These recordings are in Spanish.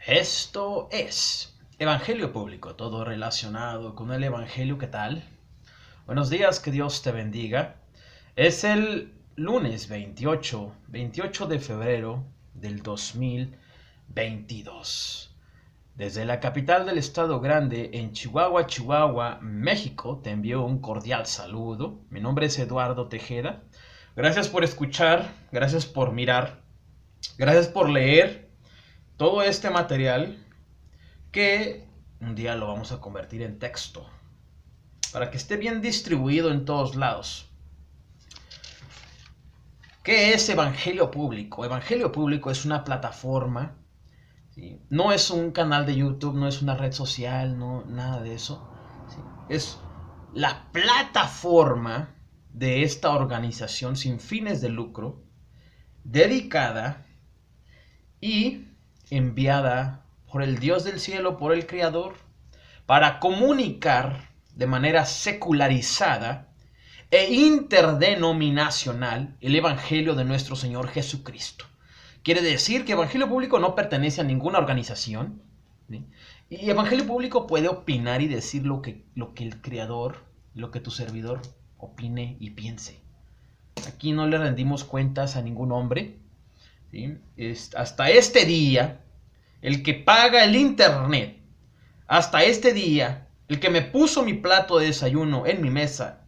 Esto es Evangelio Público, todo relacionado con el Evangelio. ¿Qué tal? Buenos días, que Dios te bendiga. Es el lunes 28 de febrero del 2022. Desde la capital del estado grande, en Chihuahua, México, te envío un cordial saludo. Mi nombre es Eduardo Tejeda. Gracias por escuchar, gracias por mirar, gracias por leer todo este material que un día lo vamos a convertir en texto para que esté bien distribuido en todos lados. ¿Qué es Evangelio Público? Evangelio Público es una plataforma, ¿sí? No es un canal de YouTube, no es una red social, no, nada de eso, ¿sí? Es la plataforma de esta organización sin fines de lucro, dedicada y enviada por el Dios del cielo, por el Creador, para comunicar de manera secularizada e interdenominacional el Evangelio de nuestro Señor Jesucristo. Quiere decir que Evangelio Público no pertenece a ninguna organización, ¿sí? Y Evangelio Público puede opinar y decir lo que el Creador, lo que tu servidor opine y piense. Aquí no le rendimos cuentas a ningún hombre, ¿sí? Hasta este día, el que paga el internet, hasta este día, el que me puso mi plato de desayuno en mi mesa,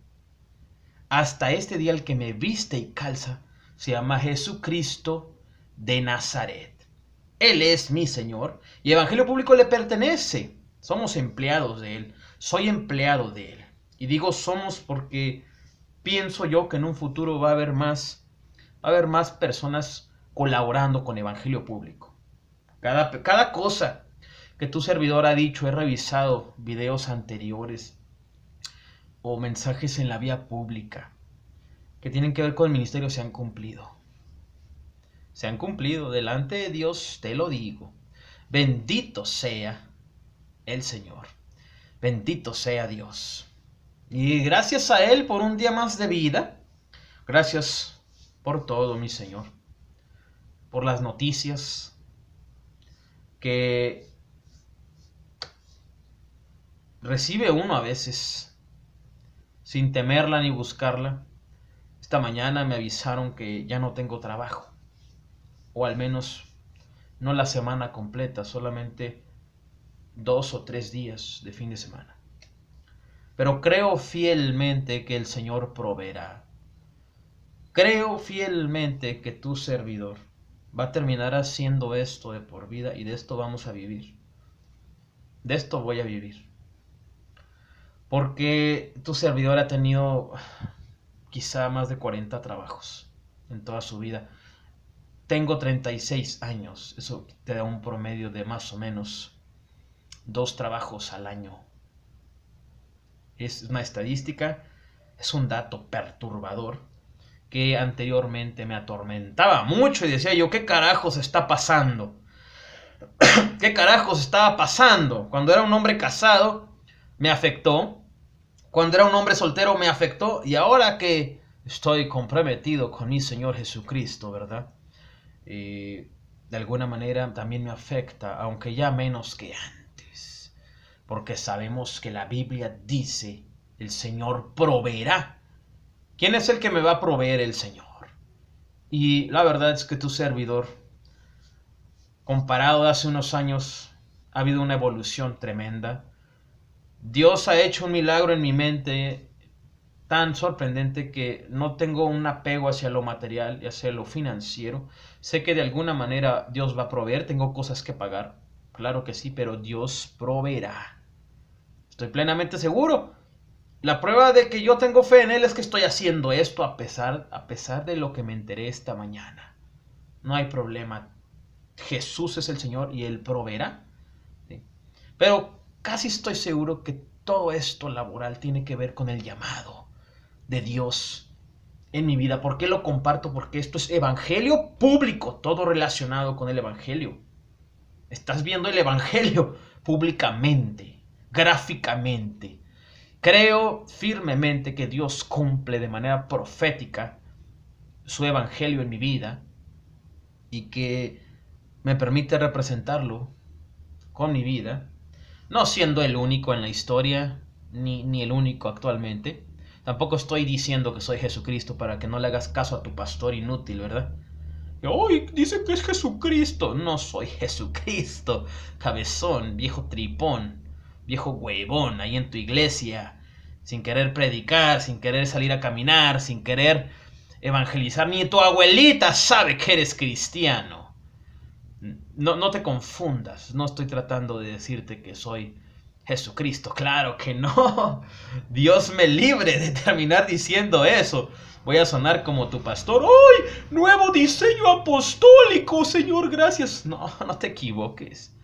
hasta este día el que me viste y calza, se llama Jesucristo de Nazaret. Él es mi Señor y Evangelio Público le pertenece. Somos empleados de Él. Soy empleado de Él. Y digo somos porque pienso yo que en un futuro va a haber más personas colaborando con Evangelio Público. Cada cosa que tu servidor ha dicho, he revisado videos anteriores o mensajes en la vía pública que tienen que ver con el ministerio, se han cumplido. Se han cumplido delante de Dios, te lo digo. Bendito sea el Señor. Bendito sea Dios. Y gracias a Él por un día más de vida. Gracias por todo, mi Señor. Por las noticias que recibe uno a veces sin temerla ni buscarla. Esta mañana me avisaron que ya no tengo trabajo, o al menos no la semana completa, solamente 2 o 3 días de fin de semana. Pero creo fielmente que el Señor proveerá. Creo fielmente que tu servidor va a terminar haciendo esto de por vida y de esto vamos a vivir. De esto voy a vivir. Porque tu servidor ha tenido quizá más de 40 trabajos en toda su vida. Tengo 36 años, eso te da un promedio de más o menos 2 trabajos al año. Es una estadística, es un dato perturbador que anteriormente me atormentaba mucho y decía yo, ¿qué carajos está pasando? ¿Qué carajos estaba pasando? Cuando era un hombre casado me afectó, cuando era un hombre soltero me afectó y ahora que estoy comprometido con mi Señor Jesucristo, ¿verdad? De alguna manera también me afecta, aunque ya menos que antes, porque sabemos que la Biblia dice, el Señor proveerá. ¿Quién es el que me va a proveer? El Señor. Y la verdad es que tu servidor, comparado a hace unos años, ha habido una evolución tremenda. Dios ha hecho un milagro en mi mente tan sorprendente que no tengo un apego hacia lo material y hacia lo financiero. Sé que de alguna manera Dios va a proveer, tengo cosas que pagar, claro que sí, pero Dios proveerá. Estoy plenamente seguro. La prueba de que yo tengo fe en Él es que estoy haciendo esto a pesar de lo que me enteré esta mañana. No hay problema. Jesús es el Señor y Él proveerá. ¿Sí? Pero casi estoy seguro que todo esto laboral tiene que ver con el llamado de Dios en mi vida. ¿Por qué lo comparto? Porque esto es Evangelio Público, todo relacionado con el Evangelio. Estás viendo el Evangelio públicamente, gráficamente. Creo firmemente que Dios cumple de manera profética su Evangelio en mi vida y que me permite representarlo con mi vida, no siendo el único en la historia, ni el único actualmente. Tampoco estoy diciendo que soy Jesucristo para que no le hagas caso a tu pastor inútil, ¿verdad? ¡Ay, dice que es Jesucristo! No soy Jesucristo, cabezón, viejo tripón, viejo huevón, ahí en tu iglesia, sin querer predicar, sin querer salir a caminar, sin querer evangelizar. Ni tu abuelita sabe que eres cristiano. No te confundas, no estoy tratando de decirte que soy Jesucristo, claro que no. Dios me libre de terminar diciendo eso. Voy a sonar como tu pastor. ¡Ay! Nuevo diseño apostólico, Señor, gracias. No te equivoques.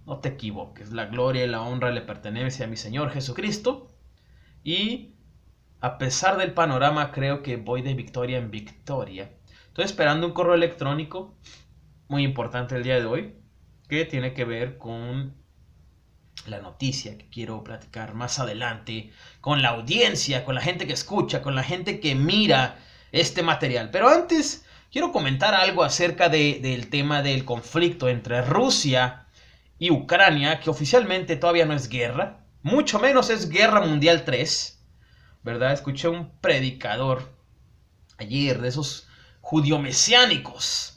No te equivoques. La gloria y la honra le pertenece a mi Señor Jesucristo. Y a pesar del panorama, creo que voy de victoria en victoria. Estoy esperando un correo electrónico muy importante el día de hoy, que tiene que ver con la noticia que quiero platicar más adelante, con la audiencia, con la gente que escucha, con la gente que mira este material. Pero antes quiero comentar algo acerca del tema del conflicto entre Rusia y Ucrania, que oficialmente todavía no es guerra, mucho menos es Guerra Mundial 3, ¿verdad? Escuché un predicador ayer de esos judio-mesiánicos,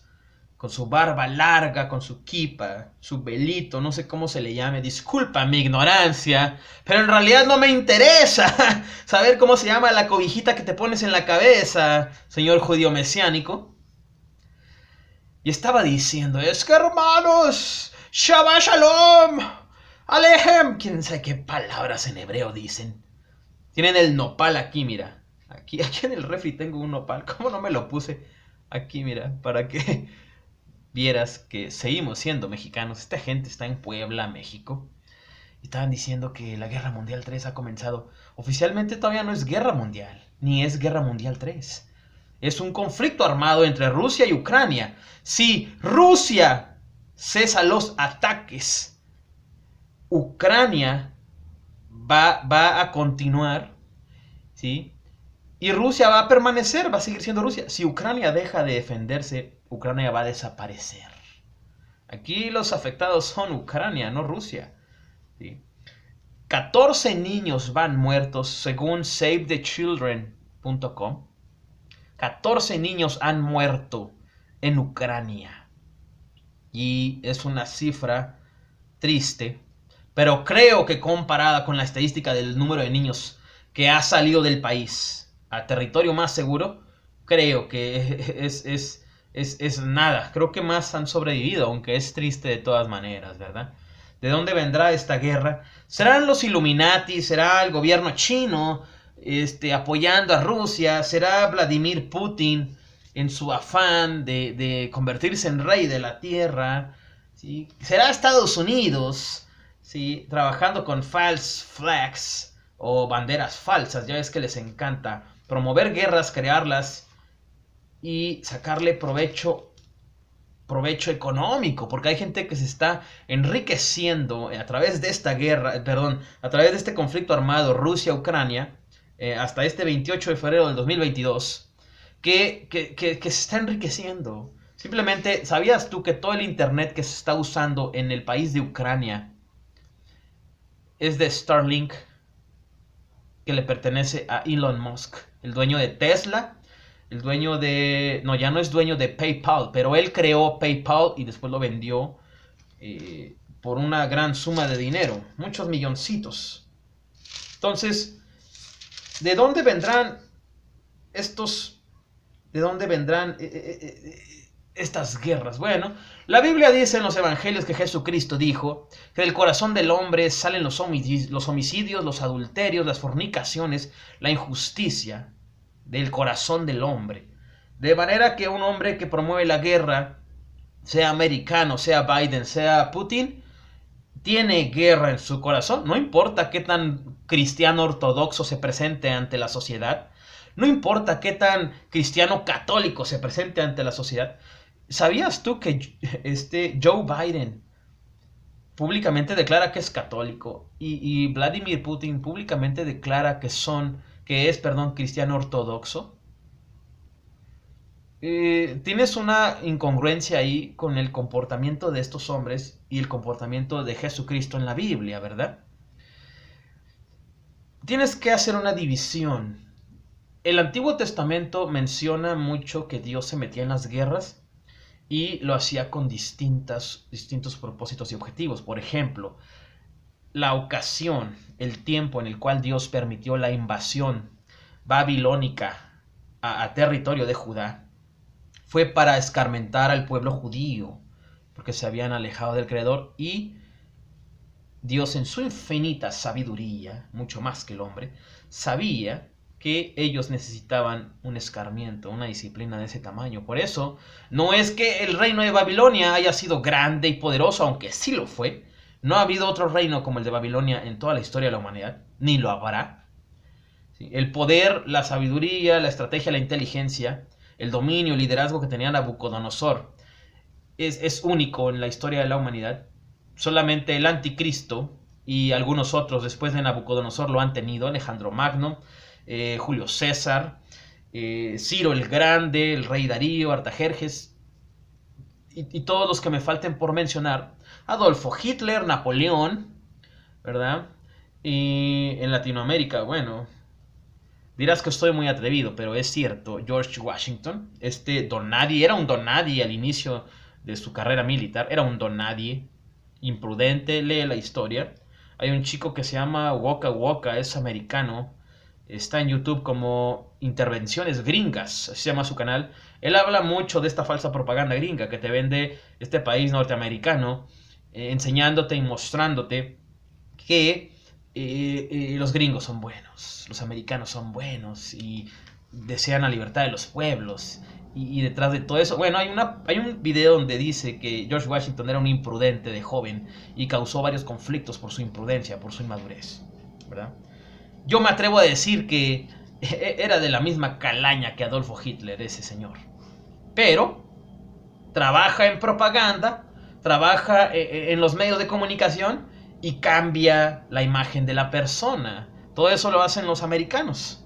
con su barba larga, con su kipa, su velito, no sé cómo se le llame, disculpa mi ignorancia, pero en realidad no me interesa saber cómo se llama la cobijita que te pones en la cabeza, señor judío mesiánico. Y estaba diciendo, es que hermanos, Shabbat Shalom, Alejem, quién sabe qué palabras en hebreo dicen. Tienen el nopal aquí, mira, aquí en el refri tengo un nopal, ¿cómo no me lo puse aquí, mira, para que vieras que seguimos siendo mexicanos? Esta gente está en Puebla, México, y estaban diciendo que la Guerra Mundial 3 ha comenzado. Oficialmente todavía no es Guerra Mundial, ni es Guerra Mundial 3. Es un conflicto armado entre Rusia y Ucrania. Si Rusia cesa los ataques, Ucrania va a continuar, ¿sí? Y Rusia va a permanecer, va a seguir siendo Rusia. Si Ucrania deja de defenderse, Ucrania va a desaparecer. Aquí los afectados son Ucrania, no Rusia. ¿Sí? 14 niños van muertos según SaveTheChildren.com. 14 niños han muerto en Ucrania. Y es una cifra triste, pero creo que comparada con la estadística del número de niños que ha salido del país a territorio más seguro, creo que es nada. Creo que más han sobrevivido, aunque es triste de todas maneras, ¿verdad? ¿De dónde vendrá esta guerra? ¿Serán los Illuminati? ¿Será el gobierno chino apoyando a Rusia? ¿Será Vladimir Putin en su afán de convertirse en rey de la tierra? ¿Sí? ¿Será Estados Unidos, ¿sí?, trabajando con false flags o banderas falsas? Ya ves que les encanta promover guerras, crearlas y sacarle provecho económico, porque hay gente que se está enriqueciendo a través de esta guerra, a través de este conflicto armado Rusia-Ucrania, hasta este 28 de febrero del 2022, que se está enriqueciendo. Simplemente, ¿sabías tú que todo el internet que se está usando en el país de Ucrania es de Starlink, que le pertenece a Elon Musk, el dueño de Tesla, el dueño de... No, ya no es dueño de PayPal, pero él creó PayPal y después lo vendió por una gran suma de dinero, muchos milloncitos. Entonces, ¿de dónde vendrán estas guerras? Bueno, la Biblia dice en los evangelios que Jesucristo dijo que del corazón del hombre salen los homicidios, los adulterios, las fornicaciones, la injusticia del corazón del hombre. De manera que un hombre que promueve la guerra, sea americano, sea Biden, sea Putin, tiene guerra en su corazón. No importa qué tan cristiano ortodoxo se presente ante la sociedad, no importa qué tan cristiano católico se presente ante la sociedad. ¿Sabías tú que Joe Biden públicamente declara que es católico y Vladimir Putin públicamente declara que es cristiano ortodoxo? tienes una incongruencia ahí con el comportamiento de estos hombres y el comportamiento de Jesucristo en la Biblia, ¿verdad? Tienes que hacer una división. El Antiguo Testamento menciona mucho que Dios se metía en las guerras y lo hacía con distintos propósitos y objetivos. Por ejemplo, la ocasión, el tiempo en el cual Dios permitió la invasión babilónica a territorio de Judá fue para escarmentar al pueblo judío, porque se habían alejado del Creador, y Dios en su infinita sabiduría, mucho más que el hombre, sabía que ellos necesitaban un escarmiento, una disciplina de ese tamaño. Por eso, no es que el reino de Babilonia haya sido grande y poderoso, aunque sí lo fue. No ha habido otro reino como el de Babilonia en toda la historia de la humanidad, ni lo habrá. ¿Sí? El poder, la sabiduría, la estrategia, la inteligencia, el dominio, el liderazgo que tenía Nabucodonosor es único en la historia de la humanidad. Solamente el anticristo y algunos otros después de Nabucodonosor lo han tenido. Alejandro Magno, Julio César, Ciro el Grande, el rey Darío, Artajerjes y todos los que me falten por mencionar. Adolfo Hitler, Napoleón, ¿verdad? Y en Latinoamérica, bueno, dirás que estoy muy atrevido, pero es cierto. George Washington, don nadie, era un don nadie al inicio de su carrera militar, era un don nadie, imprudente, lee la historia. Hay un chico que se llama Waka Waka, es americano, está en YouTube como Intervenciones Gringas, así se llama su canal. Él habla mucho de esta falsa propaganda gringa que te vende este país norteamericano, enseñándote y mostrándote que los gringos son buenos, los americanos son buenos y desean la libertad de los pueblos. Y detrás de todo eso, bueno, hay un video donde dice que George Washington era un imprudente de joven y causó varios conflictos por su imprudencia, por su inmadurez, ¿verdad? Yo me atrevo a decir que era de la misma calaña que Adolfo Hitler, ese señor. Pero trabaja en propaganda, trabaja en los medios de comunicación y cambia la imagen de la persona. Todo eso lo hacen los americanos.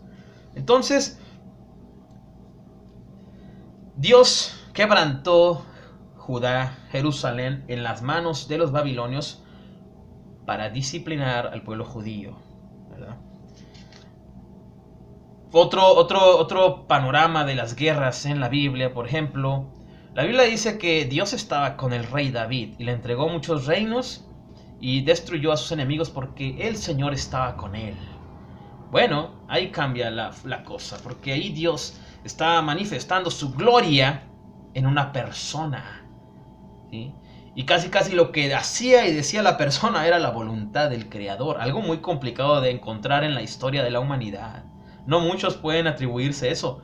Entonces, Dios quebrantó Judá, Jerusalén, en las manos de los babilonios para disciplinar al pueblo judío, ¿verdad? Otro panorama de las guerras en la Biblia, por ejemplo, la Biblia dice que Dios estaba con el rey David y le entregó muchos reinos y destruyó a sus enemigos porque el Señor estaba con él. Bueno, ahí cambia la cosa, porque ahí Dios está manifestando su gloria en una persona, ¿sí? Y casi lo que hacía y decía la persona era la voluntad del Creador, algo muy complicado de encontrar en la historia de la humanidad. No muchos pueden atribuirse eso.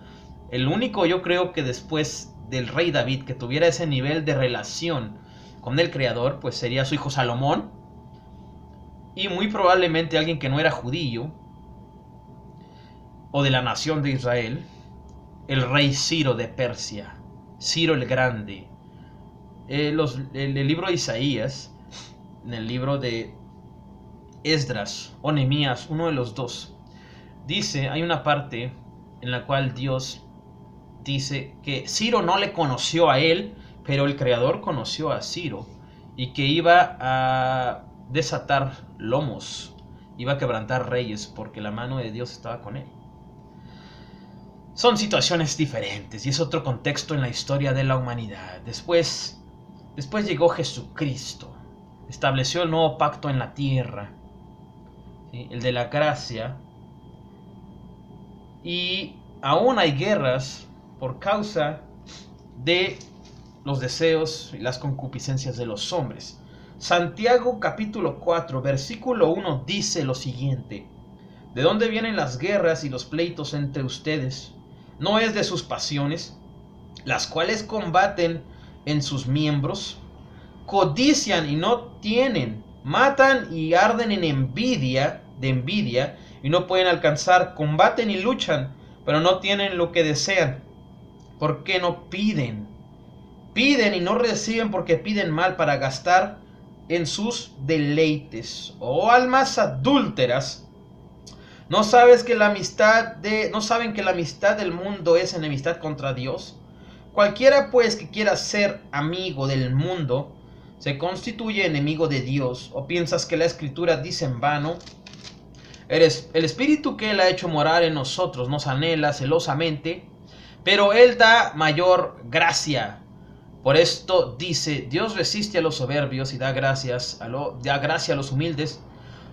El único, yo creo, que después del rey David que tuviera ese nivel de relación con el Creador, pues sería su hijo Salomón, y muy probablemente alguien que no era judío o de la nación de Israel, el rey Ciro de Persia, Ciro el Grande. El libro de Isaías, en el libro de Esdras o Nehemías, uno de los dos, dice, hay una parte en la cual Dios dice que Ciro no le conoció a él, pero el Creador conoció a Ciro y que iba a desatar lomos, iba a quebrantar reyes porque la mano de Dios estaba con él. Son situaciones diferentes y es otro contexto en la historia de la humanidad. Después llegó Jesucristo, estableció el nuevo pacto en la tierra, ¿sí? El de la gracia, y aún hay guerras por causa de los deseos y las concupiscencias de los hombres. Santiago capítulo 4 versículo 1 dice lo siguiente: ¿de dónde vienen las guerras y los pleitos entre ustedes? ¿No es de sus pasiones, las cuales combaten en sus miembros? Codician y no tienen, matan y arden en envidia y no pueden alcanzar, combaten y luchan, pero no tienen lo que desean. ¿Por qué no piden? Piden y no reciben porque piden mal para gastar en sus deleites. Oh almas adúlteras, ¿no saben que la amistad del mundo es enemistad contra Dios? Cualquiera pues que quiera ser amigo del mundo se constituye enemigo de Dios. ¿O piensas que la Escritura dice en vano? El Espíritu que Él ha hecho morar en nosotros nos anhela celosamente, pero Él da mayor gracia. Por esto dice, Dios resiste a los soberbios y da gracia a los humildes.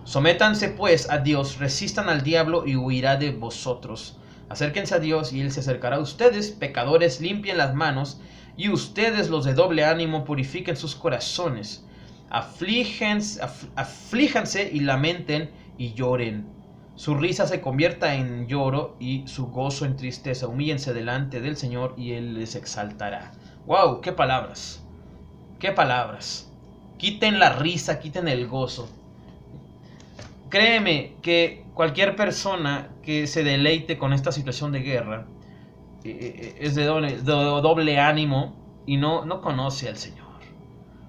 Sométanse pues a Dios, resistan al diablo y huirá de vosotros. Acérquense a Dios y Él se acercará a ustedes. Pecadores, limpien las manos, y ustedes, los de doble ánimo, purifiquen sus corazones. Aflíjanse y lamenten y lloren. Su risa se convierta en lloro y su gozo en tristeza. Humíllense delante del Señor y Él les exaltará. ¡Wow! ¡Qué palabras! ¡Qué palabras! Quiten la risa, quiten el gozo. Créeme que cualquier persona que se deleite con esta situación de guerra es de doble ánimo y no conoce al Señor.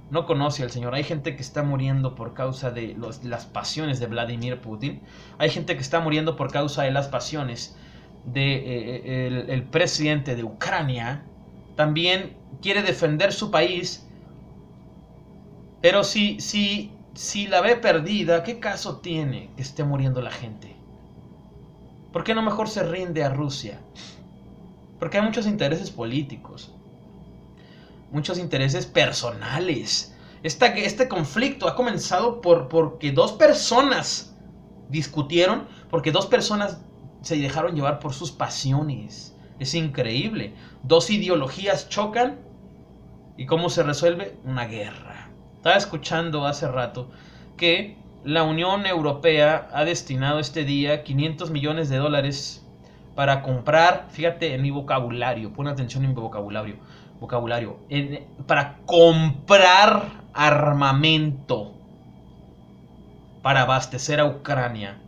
No conoce al Señor. Hay gente que está muriendo por causa de las pasiones de Vladimir Putin. Hay gente que está muriendo por causa de las pasiones del presidente de Ucrania. También quiere defender su país. Pero si la ve perdida, ¿qué caso tiene que esté muriendo la gente? ¿Por qué no mejor se rinde a Rusia? Porque hay muchos intereses políticos, muchos intereses personales. Este conflicto ha comenzado porque dos personas discutieron, porque dos personas se dejaron llevar por sus pasiones. Es increíble. Dos ideologías chocan y ¿cómo se resuelve? Una guerra. Estaba escuchando hace rato que la Unión Europea ha destinado este día $500 millones para comprar, fíjate en mi vocabulario, pon atención en mi vocabulario, para comprar armamento para abastecer a Ucrania.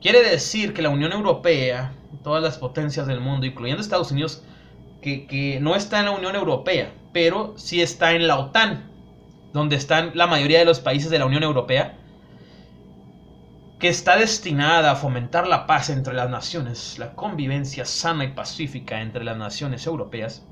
Quiere decir que la Unión Europea, todas las potencias del mundo, incluyendo Estados Unidos, que no está en la Unión Europea, pero sí está en la OTAN, donde están la mayoría de los países de la Unión Europea, que está destinada a fomentar la paz entre las naciones, la convivencia sana y pacífica entre las naciones europeas.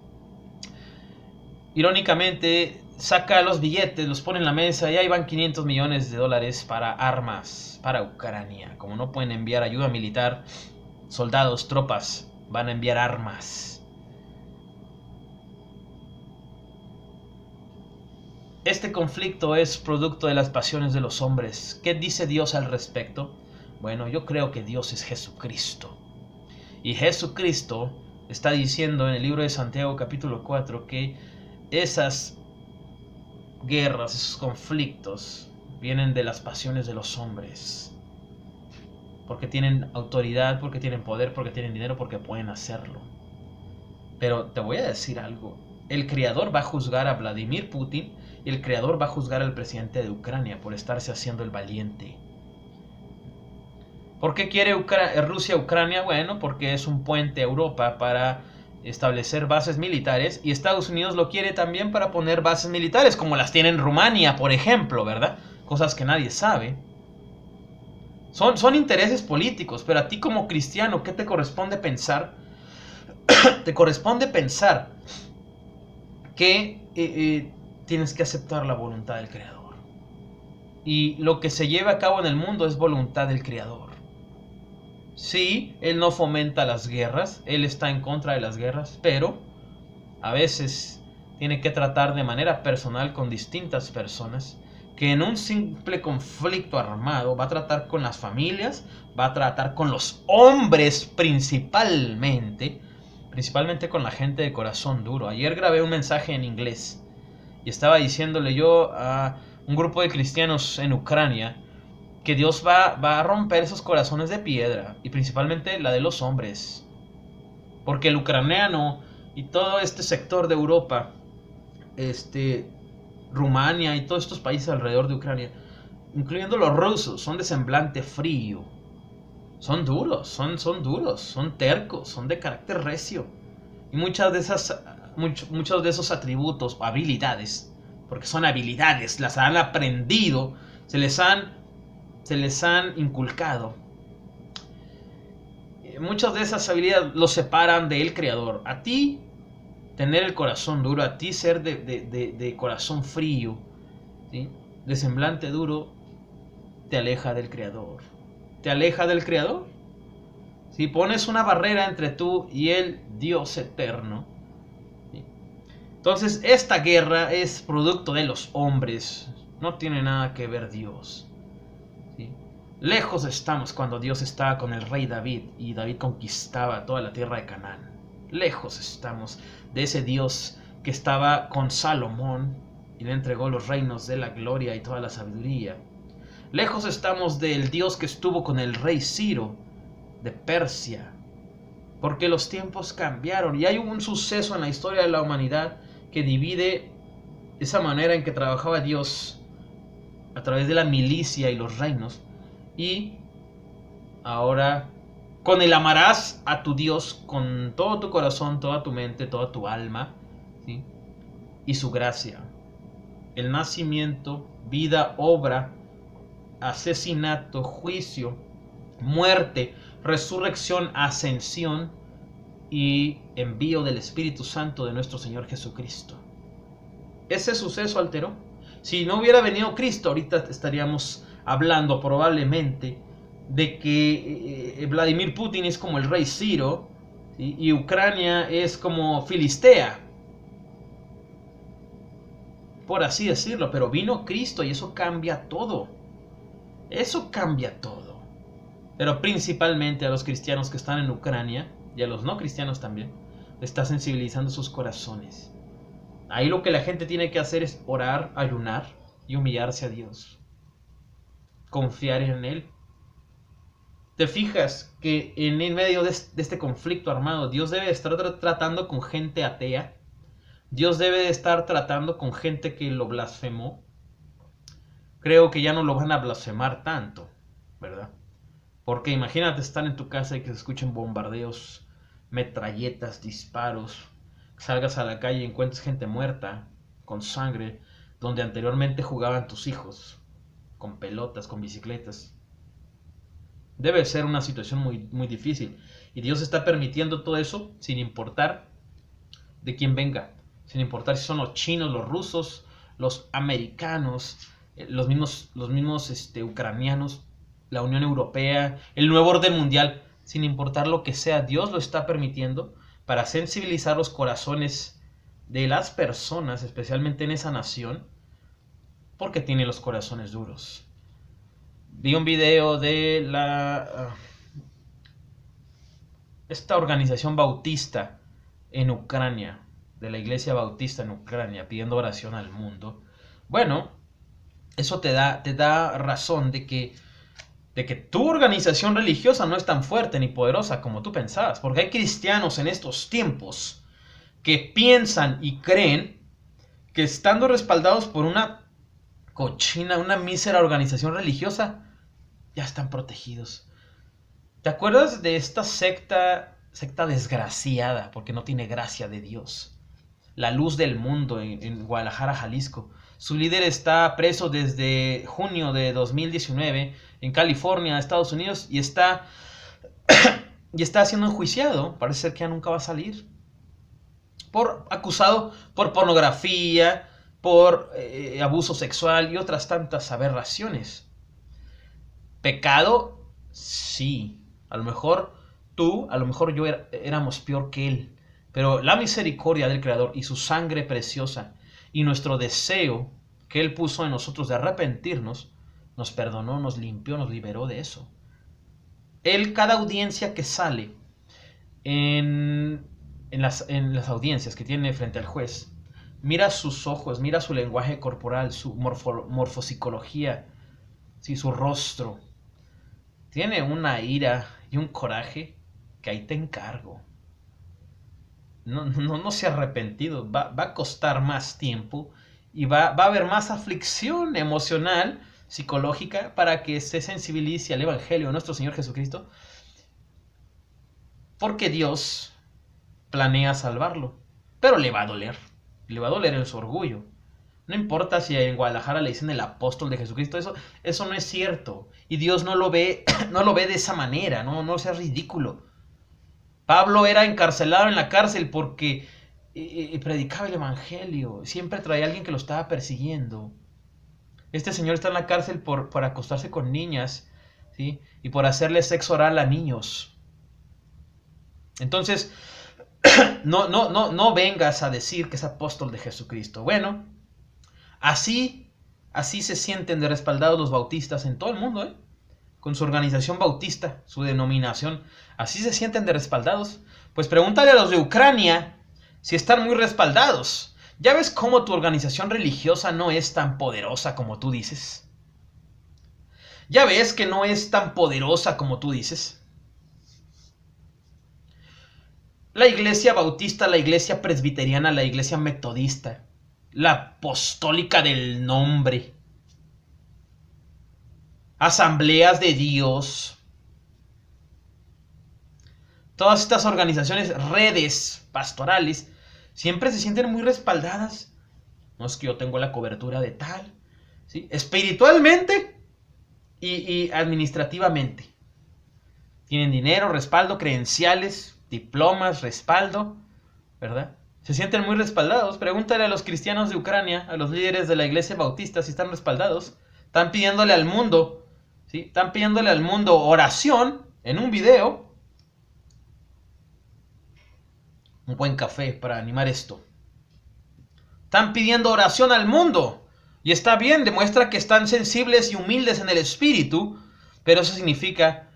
Irónicamente, saca los billetes, los pone en la mesa y ahí van $500 millones para armas, para Ucrania. Como no pueden enviar ayuda militar, soldados, tropas, van a enviar armas. Este conflicto es producto de las pasiones de los hombres. ¿Qué dice Dios al respecto? Bueno, yo creo que Dios es Jesucristo. Y Jesucristo está diciendo en el libro de Santiago capítulo 4 que esas guerras, esos conflictos vienen de las pasiones de los hombres. Porque tienen autoridad, porque tienen poder, porque tienen dinero, porque pueden hacerlo. Pero te voy a decir algo. El Creador va a juzgar a Vladimir Putin y el Creador va a juzgar al presidente de Ucrania por estarse haciendo el valiente. ¿Por qué quiere Rusia Ucrania? Bueno, porque es un puente a Europa para establecer bases militares, y Estados Unidos lo quiere también para poner bases militares, como las tiene en Rumania, por ejemplo, ¿verdad? Cosas que nadie sabe. Son intereses políticos, pero a ti como cristiano, ¿qué te corresponde pensar? Te corresponde pensar que tienes que aceptar la voluntad del Creador. Y lo que se lleva a cabo en el mundo es voluntad del Creador. Sí, Él no fomenta las guerras, Él está en contra de las guerras, pero a veces tiene que tratar de manera personal con distintas personas, que en un simple conflicto armado va a tratar con las familias, va a tratar con los hombres principalmente con la gente de corazón duro. Ayer grabé un mensaje en inglés y estaba diciéndole yo a un grupo de cristianos en Ucrania que Dios va a romper esos corazones de piedra, y principalmente la de los hombres, porque el ucraniano y todo este sector de Europa, Rumania y todos estos países alrededor de Ucrania, incluyendo los rusos, son de semblante frío. Son duros, son tercos, son de carácter recio. Y muchos de esos atributos o habilidades, porque son habilidades, las han aprendido, se les han inculcado. Muchas de esas habilidades los separan del Creador. A ti tener el corazón duro, a ti ser de corazón frío, ¿sí? De semblante duro, te aleja del Creador. Te aleja del Creador. Si pones una barrera entre tú y el Dios eterno, ¿sí? Entonces esta guerra es producto de los hombres. No tiene nada que ver Dios, ¿sí? Lejos estamos cuando Dios estaba con el rey David y David conquistaba toda la tierra de Canaán. Lejos estamos de ese Dios que estaba con Salomón y le entregó los reinos de la gloria y toda la sabiduría. Lejos estamos del Dios que estuvo con el rey Ciro de Persia, porque los tiempos cambiaron y hay un suceso en la historia de la humanidad que divide esa manera en que trabajaba Dios a través de la milicia y los reinos, y ahora con el amarás a tu Dios con todo tu corazón, toda tu mente, toda tu alma, ¿sí? Y su gracia, el nacimiento, vida, obra, asesinato, juicio, muerte, resurrección, ascensión y envío del Espíritu Santo de nuestro Señor Jesucristo. Ese suceso alteró. Si no hubiera venido Cristo, ahorita estaríamos hablando probablemente de que Vladimir Putin es como el rey Ciro, ¿sí? Y Ucrania es como Filistea, por así decirlo. Pero vino Cristo y eso cambia todo. Eso cambia todo. Pero principalmente a los cristianos que están en Ucrania y a los no cristianos también, está sensibilizando sus corazones. Ahí lo que la gente tiene que hacer es orar, ayunar y humillarse a Dios. Confiar en Él. Te fijas que en medio de este conflicto armado, Dios debe estar tratando con gente atea. Dios debe de estar tratando con gente que lo blasfemó. Creo que ya no lo van a blasfemar tanto, ¿verdad? Porque imagínate estar en tu casa y que se escuchen bombardeos, metralletas, disparos, salgas a la calle y encuentres gente muerta, con sangre, donde anteriormente jugaban tus hijos, con pelotas, con bicicletas. Debe ser una situación muy, muy difícil. Y Dios está permitiendo todo eso sin importar de quién venga, sin importar si son los chinos, los rusos, los americanos, los mismos ucranianos, la Unión Europea, el nuevo orden mundial, sin importar lo que sea, Dios lo está permitiendo para sensibilizar los corazones de las personas, especialmente en esa nación, porque tiene los corazones duros. Vi un video de esta organización bautista en Ucrania, de la iglesia bautista en Ucrania, pidiendo oración al mundo. Bueno, eso te da razón de que tu organización religiosa no es tan fuerte ni poderosa como tú pensabas, porque hay cristianos en estos tiempos que piensan y creen que estando respaldados por una cochina, una mísera organización religiosa, ya están protegidos. ¿Te acuerdas de esta secta desgraciada, porque no tiene gracia de Dios? La Luz del Mundo en Guadalajara, Jalisco. Su líder está preso desde junio de 2019 en California, Estados Unidos, y está siendo enjuiciado. Parece ser que ya nunca va a salir. Acusado por pornografía, por abuso sexual y otras tantas aberraciones. ¿Pecado? Sí. A lo mejor tú, a lo mejor yo éramos peor que él. Pero la misericordia del Creador y su sangre preciosa y nuestro deseo que Él puso en nosotros de arrepentirnos, nos perdonó, nos limpió, nos liberó de eso. Él, cada audiencia que sale en las audiencias que tiene frente al juez, mira sus ojos, mira su lenguaje corporal, su morfopsicología, ¿sí? Su rostro. Tiene una ira y un coraje que ahí te encargo. No se ha arrepentido. Va a costar más tiempo y va a haber más aflicción emocional, psicológica, para que se sensibilice al Evangelio de nuestro Señor Jesucristo, porque Dios planea salvarlo, pero le va a doler en su orgullo. No importa si en Guadalajara le dicen el apóstol de Jesucristo, eso no es cierto, y Dios no lo ve de esa manera. No sea ridículo. Pablo era encarcelado en la cárcel porque y predicaba el evangelio. Siempre traía a alguien que lo estaba persiguiendo. Este señor está en la cárcel por acostarse con niñas, ¿sí? Y por hacerle sexo oral a niños. Entonces, no vengas a decir que es apóstol de Jesucristo. Bueno, así se sienten de respaldados los bautistas en todo el mundo, ¿eh? Con su organización bautista, su denominación. Así se sienten de respaldados. Pues pregúntale a los de Ucrania si están muy respaldados. ¿Ya ves cómo tu organización religiosa no es tan poderosa como tú dices? ¿Ya ves que no es tan poderosa como tú dices? La iglesia bautista, la iglesia presbiteriana, la iglesia metodista, la apostólica del nombre, asambleas de Dios, todas estas organizaciones, redes pastorales, siempre se sienten muy respaldadas. No es que yo tengo la cobertura de tal, ¿sí? Espiritualmente y administrativamente. Tienen dinero, respaldo, credenciales, diplomas, respaldo, ¿verdad? Se sienten muy respaldados. Pregúntale a los cristianos de Ucrania, a los líderes de la iglesia bautista, si están respaldados. Están pidiéndole al mundo, ¿sí? Están pidiéndole al mundo oración en un video. Un buen café para animar esto. Están pidiendo oración al mundo. Y está bien, demuestra que están sensibles y humildes en el espíritu, pero eso significa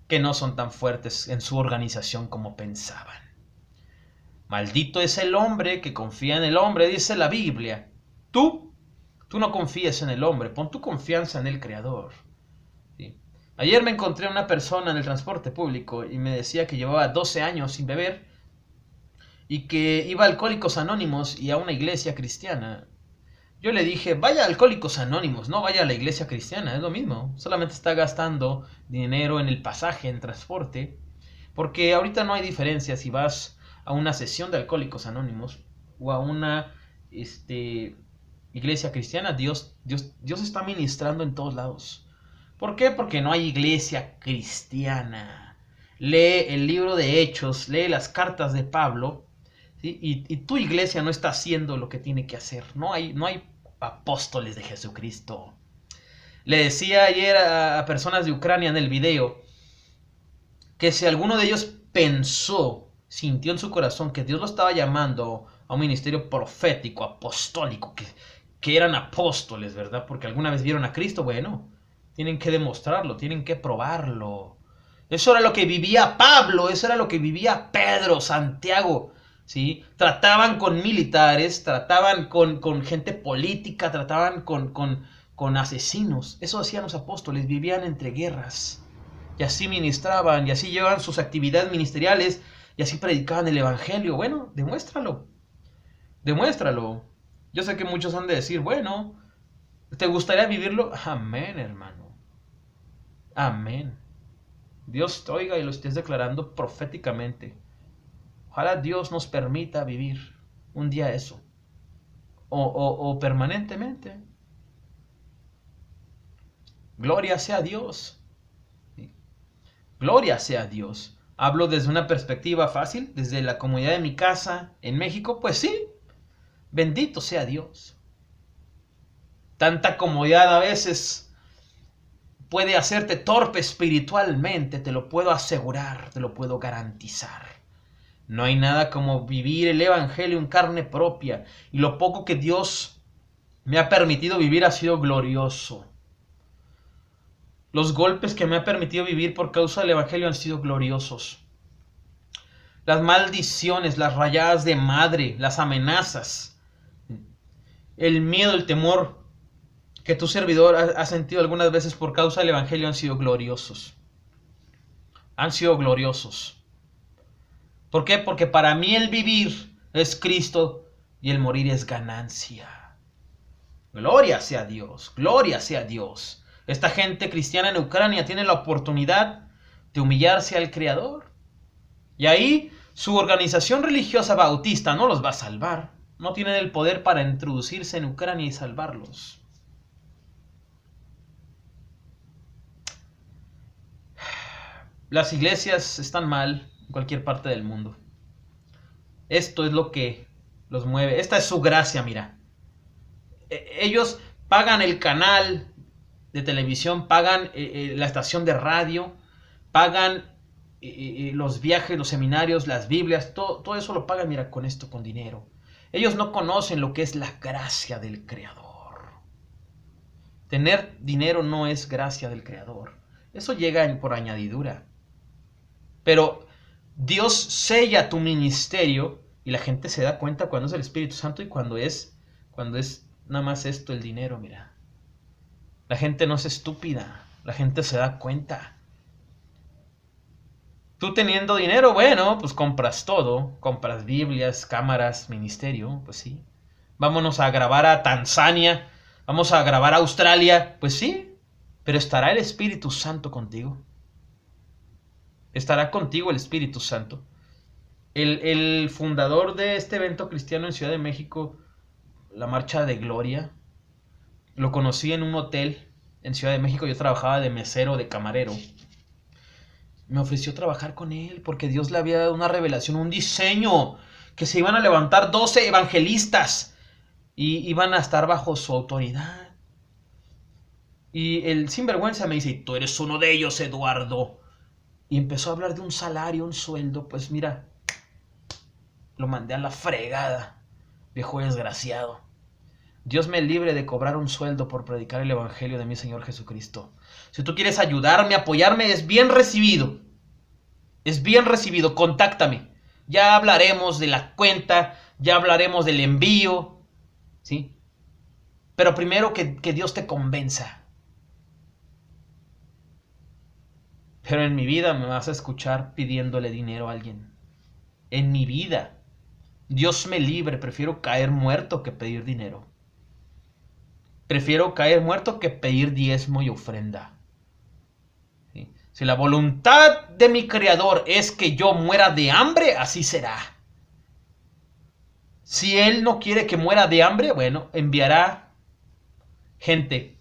que no son tan fuertes en su organización como pensaban. Maldito es el hombre que confía en el hombre, dice la Biblia. Tú no confíes en el hombre, pon tu confianza en el Creador. ¿Sí? Ayer me encontré a una persona en el transporte público y me decía que llevaba 12 años sin beber y que iba a Alcohólicos Anónimos y a una iglesia cristiana. Yo le dije, vaya a Alcohólicos Anónimos, no vaya a la iglesia cristiana, es lo mismo. Solamente está gastando dinero en el pasaje, en transporte. Porque ahorita no hay diferencia si vas a una sesión de Alcohólicos Anónimos o a una iglesia cristiana. Dios está ministrando en todos lados. ¿Por qué? Porque no hay iglesia cristiana. Lee el libro de Hechos, lee las cartas de Pablo, ¿sí? Y tu iglesia no está haciendo lo que tiene que hacer. No hay apóstoles de Jesucristo. Le decía ayer a personas de Ucrania en el video que si alguno de ellos pensó, sintió en su corazón que Dios lo estaba llamando a un ministerio profético, apostólico, que eran apóstoles, ¿verdad? Porque alguna vez vieron a Cristo, bueno, tienen que demostrarlo, tienen que probarlo. Eso era lo que vivía Pablo, eso era lo que vivía Pedro, Santiago, ¿sí? Trataban con militares, trataban con gente política, trataban con asesinos. Eso hacían los apóstoles, vivían entre guerras. Y así ministraban, y así llevaban sus actividades ministeriales, y así predicaban el evangelio. Bueno, demuéstralo. Demuéstralo. Yo sé que muchos han de decir, bueno, ¿te gustaría vivirlo? Amén, hermano. Amén. Dios te oiga y lo estés declarando proféticamente. Ojalá Dios nos permita vivir un día eso. O permanentemente. Gloria sea a Dios. Gloria sea a Dios. Hablo desde una perspectiva fácil, desde la comunidad de mi casa en México, pues sí, bendito sea Dios. Tanta comodidad a veces puede hacerte torpe espiritualmente, te lo puedo asegurar, te lo puedo garantizar. No hay nada como vivir el evangelio en carne propia, y lo poco que Dios me ha permitido vivir ha sido glorioso. Los golpes que me ha permitido vivir por causa del evangelio han sido gloriosos. Las maldiciones, las rayadas de madre, las amenazas, el miedo, el temor que tu servidor ha sentido algunas veces por causa del evangelio han sido gloriosos. Han sido gloriosos. ¿Por qué? Porque para mí el vivir es Cristo y el morir es ganancia. Gloria sea a Dios, gloria sea a Dios. Esta gente cristiana en Ucrania tiene la oportunidad de humillarse al Creador. Y ahí su organización religiosa bautista no los va a salvar. No tienen el poder para introducirse en Ucrania y salvarlos. Las iglesias están mal en cualquier parte del mundo. Esto es lo que los mueve. Esta es su gracia, mira. Ellos pagan el canal de televisión, pagan la estación de radio, pagan los viajes, los seminarios, las Biblias, todo eso lo pagan, mira, con esto, con dinero. Ellos no conocen lo que es la gracia del Creador. Tener dinero no es gracia del Creador. Eso llega por añadidura. Pero Dios sella tu ministerio y la gente se da cuenta cuando es el Espíritu Santo y cuando es nada más esto, el dinero, mira. La gente no es estúpida, la gente se da cuenta. Tú teniendo dinero, bueno, pues compras todo, compras Biblias, cámaras, ministerio, pues sí. Vámonos a grabar a Tanzania, vamos a grabar a Australia, pues sí, pero ¿estará el Espíritu Santo contigo? ¿Estará contigo el Espíritu Santo? El fundador de este evento cristiano en Ciudad de México, la Marcha de Gloria, lo conocí en un hotel en Ciudad de México. Yo trabajaba de mesero, de camarero. Me ofreció trabajar con él porque Dios le había dado una revelación, un diseño, que se iban a levantar 12 evangelistas y iban a estar bajo su autoridad. Y el sinvergüenza me dice, tú eres uno de ellos, Eduardo. Y empezó a hablar de un salario, un sueldo. Pues mira, lo mandé a la fregada, viejo desgraciado. Dios me libre de cobrar un sueldo por predicar el evangelio de mi Señor Jesucristo. Si tú quieres ayudarme, apoyarme, es bien recibido. Es bien recibido, contáctame. Ya hablaremos de la cuenta, ya hablaremos del envío, ¿sí? Pero primero que Dios te convenza. Pero en mi vida me vas a escuchar pidiéndole dinero a alguien. En mi vida. Dios me libre, prefiero caer muerto que pedir dinero. Prefiero caer muerto que pedir diezmo y ofrenda. ¿Sí? Si la voluntad de mi Creador es que yo muera de hambre, así será. Si Él no quiere que muera de hambre, bueno, enviará gente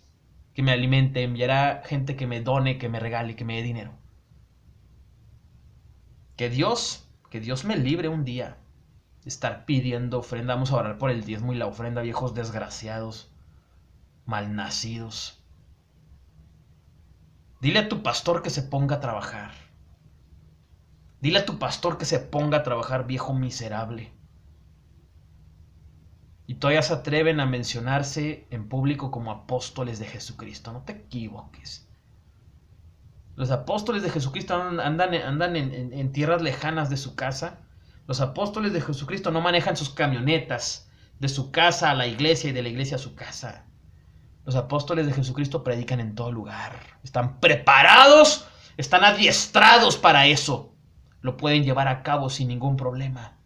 que me alimente, enviará gente que me done, que me regale, que me dé dinero. Que Dios me libre un día de estar pidiendo ofrenda. Vamos a orar por el diezmo y la ofrenda, viejos desgraciados, malnacidos. Dile a tu pastor que se ponga a trabajar. Dile a tu pastor que se ponga a trabajar, viejo miserable. Y todavía se atreven a mencionarse en público como apóstoles de Jesucristo. No te equivoques. Los apóstoles de Jesucristo andan en tierras lejanas de su casa. Los apóstoles de Jesucristo no manejan sus camionetas de su casa a la iglesia y de la iglesia a su casa. Los apóstoles de Jesucristo predican en todo lugar. Están preparados, están adiestrados para eso. Lo pueden llevar a cabo sin ningún problema.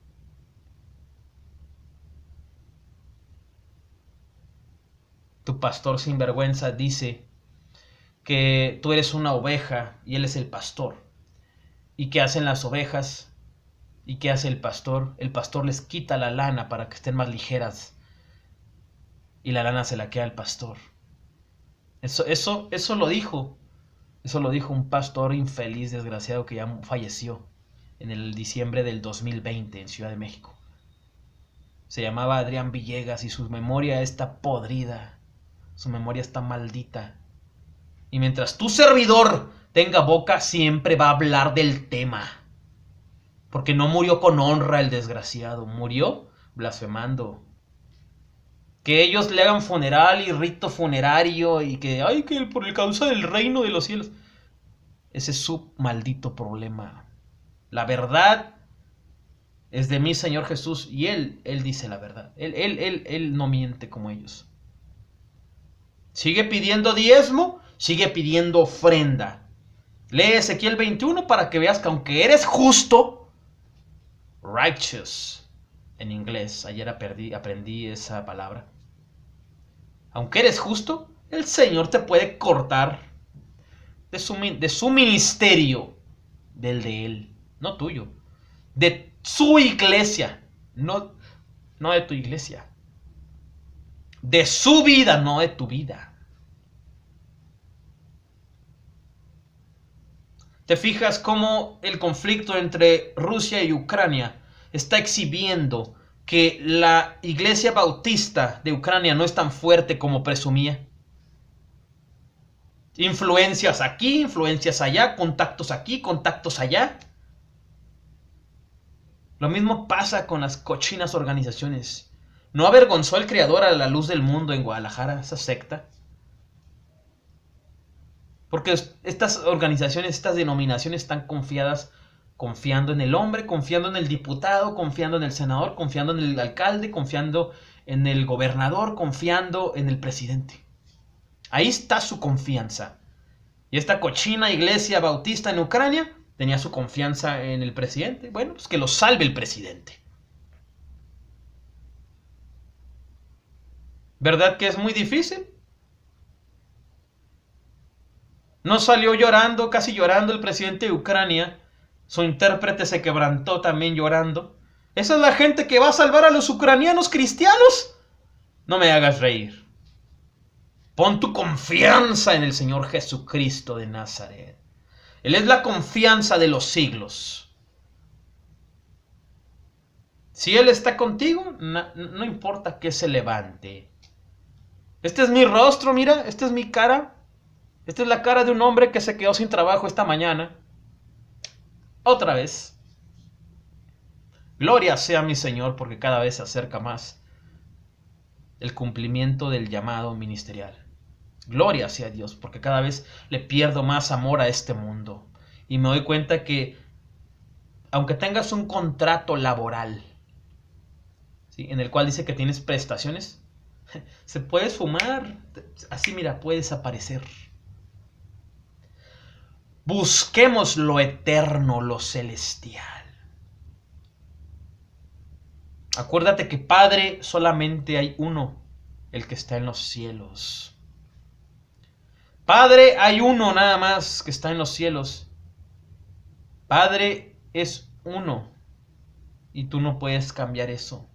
Tu pastor sinvergüenza dice que tú eres una oveja y él es el pastor. ¿Y qué hacen las ovejas? ¿Y qué hace el pastor? El pastor les quita la lana para que estén más ligeras. Y la lana se la queda al pastor. Eso lo dijo. Eso lo dijo un pastor infeliz, desgraciado, que ya falleció en el diciembre del 2020 en Ciudad de México. Se llamaba Adrián Villegas y su memoria está podrida. Su memoria está maldita. Y mientras tu servidor tenga boca, siempre va a hablar del tema. Porque no murió con honra el desgraciado, murió blasfemando. Que ellos le hagan funeral y rito funerario y que, ay, que por el causa del reino de los cielos. Ese es su maldito problema. La verdad es de mi Señor Jesús y Él dice la verdad. Él no miente como ellos. Sigue pidiendo diezmo, sigue pidiendo ofrenda. Lee Ezequiel 21 para que veas que aunque eres justo, righteous en inglés, ayer aprendí esa palabra. Aunque eres justo, el Señor te puede cortar de su ministerio, del de Él, no tuyo, de su iglesia, no de tu iglesia, de su vida, no de tu vida. ¿Te fijas cómo el conflicto entre Rusia y Ucrania está exhibiendo que la iglesia bautista de Ucrania no es tan fuerte como presumía. Influencias aquí, influencias allá, contactos aquí, contactos allá. Lo mismo pasa con las cochinas organizaciones. ¿No avergonzó el Creador a la luz del mundo en Guadalajara, esa secta? Porque estas organizaciones, estas denominaciones están confiando en el hombre, confiando en el diputado, confiando en el senador, confiando en el alcalde, confiando en el gobernador, confiando en el presidente. Ahí está su confianza. Y esta cochina iglesia bautista en Ucrania tenía su confianza en el presidente. Bueno, pues que lo salve el presidente. ¿Verdad que es muy difícil? No salió llorando, casi llorando el presidente de Ucrania. Su intérprete se quebrantó también llorando. ¿Esa es la gente que va a salvar a los ucranianos cristianos? No me hagas reír. Pon tu confianza en el Señor Jesucristo de Nazaret. Él es la confianza de los siglos. Si Él está contigo, no importa que se levante. Este es mi rostro, mira, esta es mi cara. Esta es la cara de un hombre que se quedó sin trabajo esta mañana. Otra vez. Gloria sea mi Señor, porque cada vez se acerca más el cumplimiento del llamado ministerial. Gloria sea Dios, porque cada vez le pierdo más amor a este mundo. Y me doy cuenta que, aunque tengas un contrato laboral, ¿sí?, en el cual dice que tienes prestaciones, se puede fumar, así mira, puede desaparecer. Busquemos lo eterno, lo celestial. Acuérdate que Padre solamente hay uno, el que está en los cielos. Padre hay uno nada más que está en los cielos. Padre es uno y tú no puedes cambiar eso.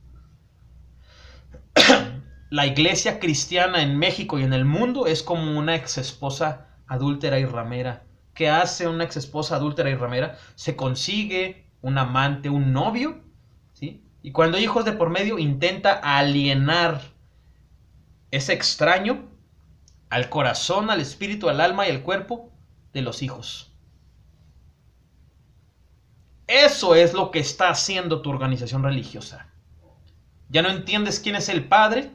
La iglesia cristiana en México y en el mundo es como una exesposa adúltera y ramera. ¿Qué hace una exesposa adúltera y ramera? Se consigue un amante, un novio, ¿sí? Y cuando hay hijos de por medio, intenta alienar ese extraño al corazón, al espíritu, al alma y al cuerpo de los hijos. Eso es lo que está haciendo tu organización religiosa. Ya no entiendes quién es el Padre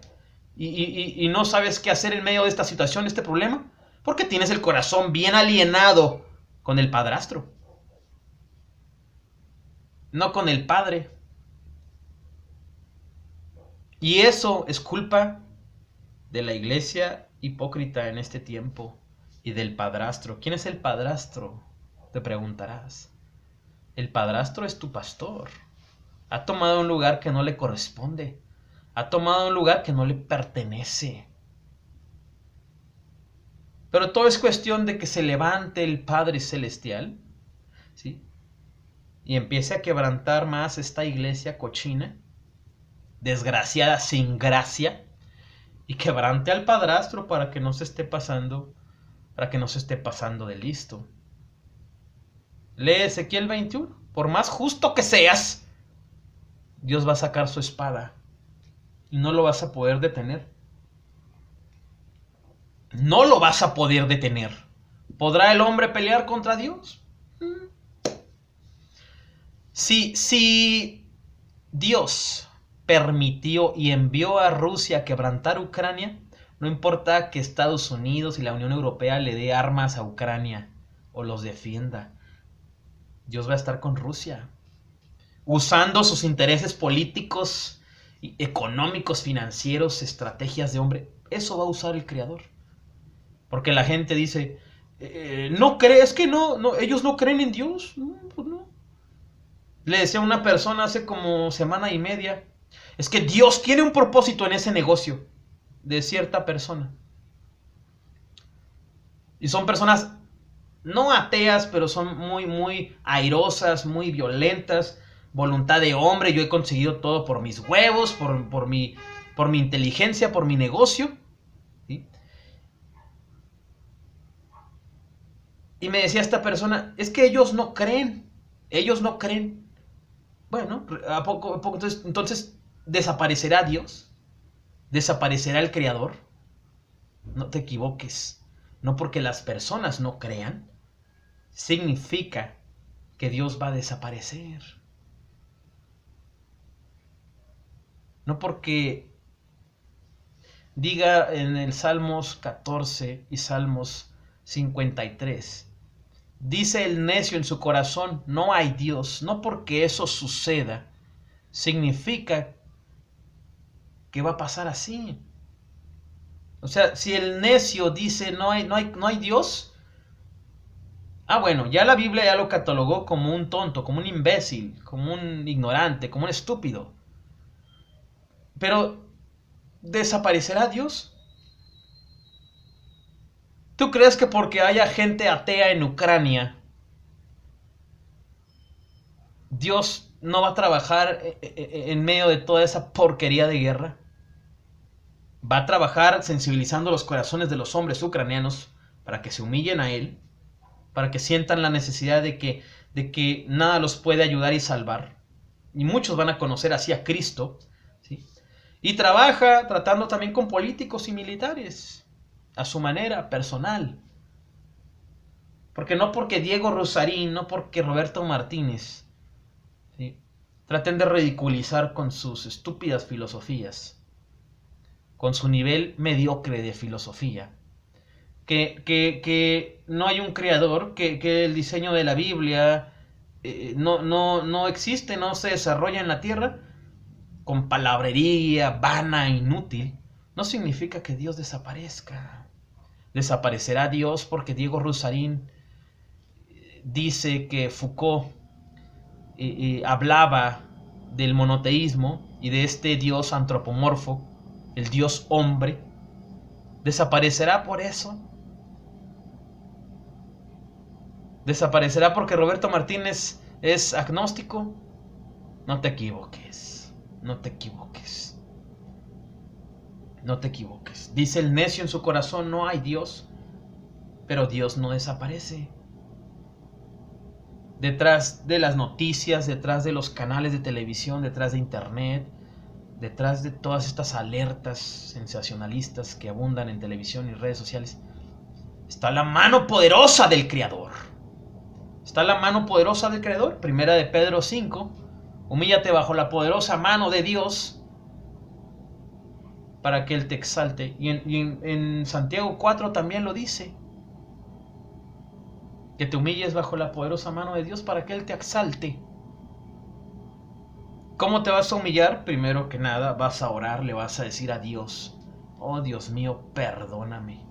y no sabes qué hacer en medio de esta situación, de este problema, porque tienes el corazón bien alienado con el padrastro, no con el Padre. Y eso es culpa de la iglesia hipócrita en este tiempo y del padrastro. ¿Quién es el padrastro?, te preguntarás. El padrastro es tu pastor. Ha tomado un lugar que no le corresponde. Ha tomado un lugar que no le pertenece. Pero todo es cuestión de que se levante el Padre Celestial, ¿sí?, y empiece a quebrantar más esta iglesia cochina, desgraciada, sin gracia, y quebrante al padrastro para que no se esté pasando, de listo. Lee Ezequiel 21. Por más justo que seas, Dios va a sacar su espada y no lo vas a poder detener. No lo vas a poder detener. ¿Podrá el hombre pelear contra Dios? Si Dios permitió y envió a Rusia a quebrantar Ucrania, no importa que Estados Unidos y la Unión Europea le dé armas a Ucrania o los defienda. Dios va a estar con Rusia, usando sus intereses políticos, económicos, financieros, estrategias de hombre. Eso va a usar el Creador. Porque la gente dice, ¿no crees que no, ellos no creen en Dios? No, pues no. Le decía a una persona hace como semana y media, es que Dios tiene un propósito en ese negocio de cierta persona. Y son personas no ateas, pero son muy airosas, muy violentas, voluntad de hombre. Yo he conseguido todo por mis huevos, por mi inteligencia, por mi negocio, ¿sí? Y me decía esta persona, es que ellos no creen. Bueno, ¿a poco? Entonces ¿Desaparecerá Dios? ¿Desaparecerá el Creador? No te equivoques. No porque las personas no crean, significa que Dios va a desaparecer. No porque diga en el Salmos 14 y Salmos 53, dice el necio en su corazón, no hay Dios. No porque eso suceda, significa que va a pasar así. O sea, si el necio dice no hay Dios, bueno, ya la Biblia ya lo catalogó como un tonto, como un imbécil, como un ignorante, como un estúpido. Pero, ¿desaparecerá Dios? ¿Tú crees que porque haya gente atea en Ucrania, Dios no va a trabajar en medio de toda esa porquería de guerra? Va a trabajar sensibilizando los corazones de los hombres ucranianos para que se humillen a Él, para que sientan la necesidad de que nada los puede ayudar y salvar. Y muchos van a conocer así a Cristo, ¿sí? Y trabaja tratando también con políticos y militares, a su manera, personal. Porque no porque Diego Rusarín, no porque Roberto Martínez, ¿sí?, traten de ridiculizar con sus estúpidas filosofías, con su nivel mediocre de filosofía, que no hay un creador, que el diseño de la Biblia no existe, no se desarrolla en la tierra, con palabrería vana, inútil, no significa que Dios desaparezca. Desaparecerá Dios porque Diego Rusarín dice que Foucault hablaba del monoteísmo y de este Dios antropomorfo, el Dios hombre. ¿Desaparecerá por eso? ¿Desaparecerá porque Roberto Martínez es agnóstico? No te equivoques, no te equivoques, no te equivoques. Dice el necio en su corazón, no hay Dios, pero Dios no desaparece. Detrás de las noticias, detrás de los canales de televisión, detrás de internet, detrás de todas estas alertas sensacionalistas que abundan en televisión y redes sociales, está la mano poderosa del Creador. Está la mano poderosa del Creador. Primera de Pedro 5. Humíllate bajo la poderosa mano de Dios para que Él te exalte. Y en Santiago 4 también lo dice. Que te humilles bajo la poderosa mano de Dios para que Él te exalte. ¿Cómo te vas a humillar? Primero que nada vas a orar, le vas a decir a Dios, oh Dios mío, perdóname.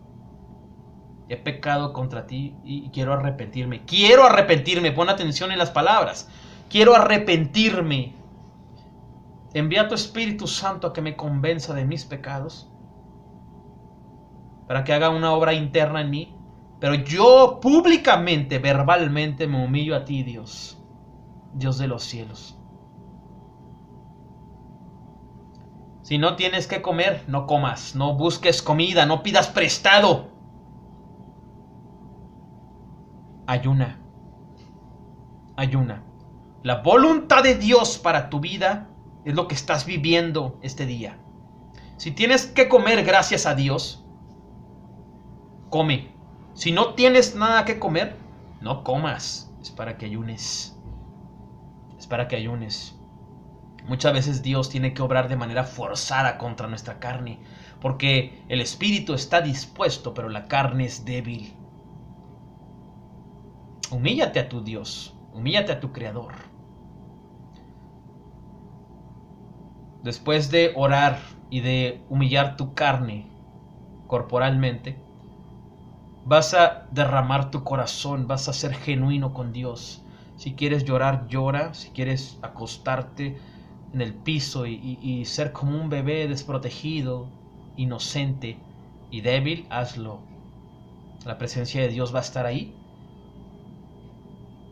He pecado contra ti y quiero arrepentirme. Quiero arrepentirme, pon atención en las palabras. Quiero arrepentirme. Envía a tu Espíritu Santo a que me convenza de mis pecados, para que haga una obra interna en mí. Pero yo públicamente, verbalmente me humillo a ti, Dios, Dios de los cielos. Si no tienes que comer, no comas, no busques comida, no pidas prestado. Ayuna. Ayuna. La voluntad de Dios para tu vida es lo que estás viviendo este día. Si tienes que comer, gracias a Dios, come. Si no tienes nada que comer, no comas. Es para que ayunes. Es para que ayunes. Muchas veces Dios tiene que obrar de manera forzada contra nuestra carne, porque el espíritu está dispuesto, pero la carne es débil. Humíllate a tu Dios, humíllate a tu Creador. Después de orar y de humillar tu carne corporalmente, vas a derramar tu corazón, vas a ser genuino con Dios. Si quieres llorar, llora. Si quieres acostarte en el piso y ser como un bebé desprotegido, inocente y débil, hazlo. La presencia de Dios va a estar ahí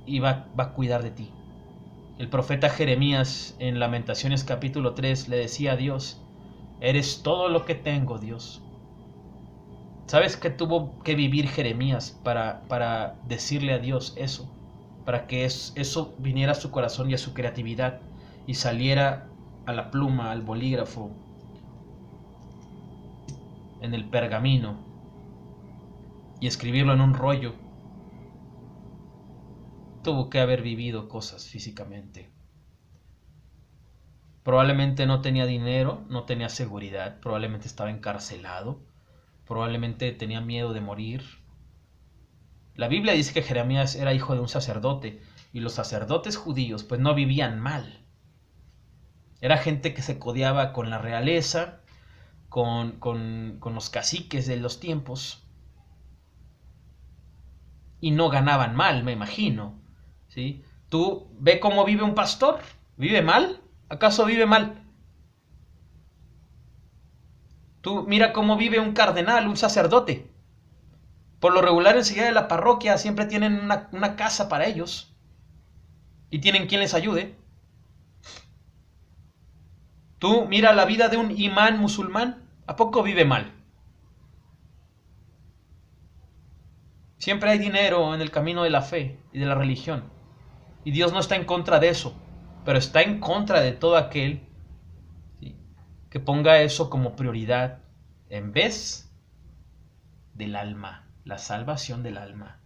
y va a cuidar de ti. El profeta Jeremías en Lamentaciones capítulo 3 le decía a Dios, eres todo lo que tengo, Dios. ¿Sabes qué tuvo que vivir Jeremías para decirle a Dios eso? Para que eso viniera a su corazón y a su creatividad y saliera a la pluma, al bolígrafo, en el pergamino y escribirlo en un rollo, tuvo que haber vivido cosas físicamente. Probablemente no tenía dinero, no tenía seguridad, probablemente estaba encarcelado, probablemente tenía miedo de morir. La Biblia dice que Jeremías era hijo de un sacerdote, y los sacerdotes judíos pues no vivían mal. Era gente que se codeaba con la realeza, con los caciques de los tiempos, y no ganaban mal, me imagino, ¿sí? Tú ve cómo vive un pastor. ¿Vive mal? ¿Acaso vive mal? Tú mira cómo vive un cardenal, un sacerdote. Por lo regular, enseguida de la parroquia siempre tienen una casa para ellos y tienen quien les ayude. Tú mira la vida de un imán musulmán. ¿A poco vive mal? Siempre hay dinero en el camino de la fe y de la religión. Y Dios no está en contra de eso, pero está en contra de todo aquel, ¿sí?, que ponga eso como prioridad en vez del alma, la salvación del alma.